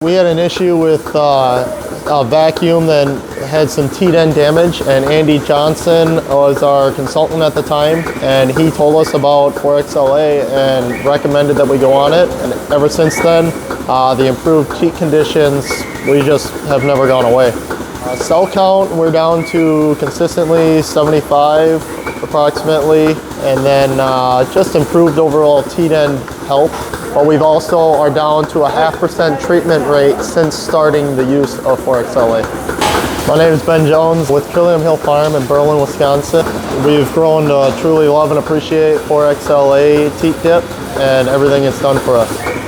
We had an issue with a vacuum that had some teat end damage, and Andy Johnson was our consultant at the time, and he told us about 4XLA and recommended that we go on it. And ever since then, the improved teat conditions, we just have never gone away. Cell count, we're down to consistently 75 approximately, and then just improved overall teat end health. But we've also are down to a 0.5% treatment rate since starting the use of 4XLA. My name is Ben Jones with Trillium Hill Farm in Berlin, Wisconsin. We've grown to truly love and appreciate 4XLA teat dip and everything it's done for us.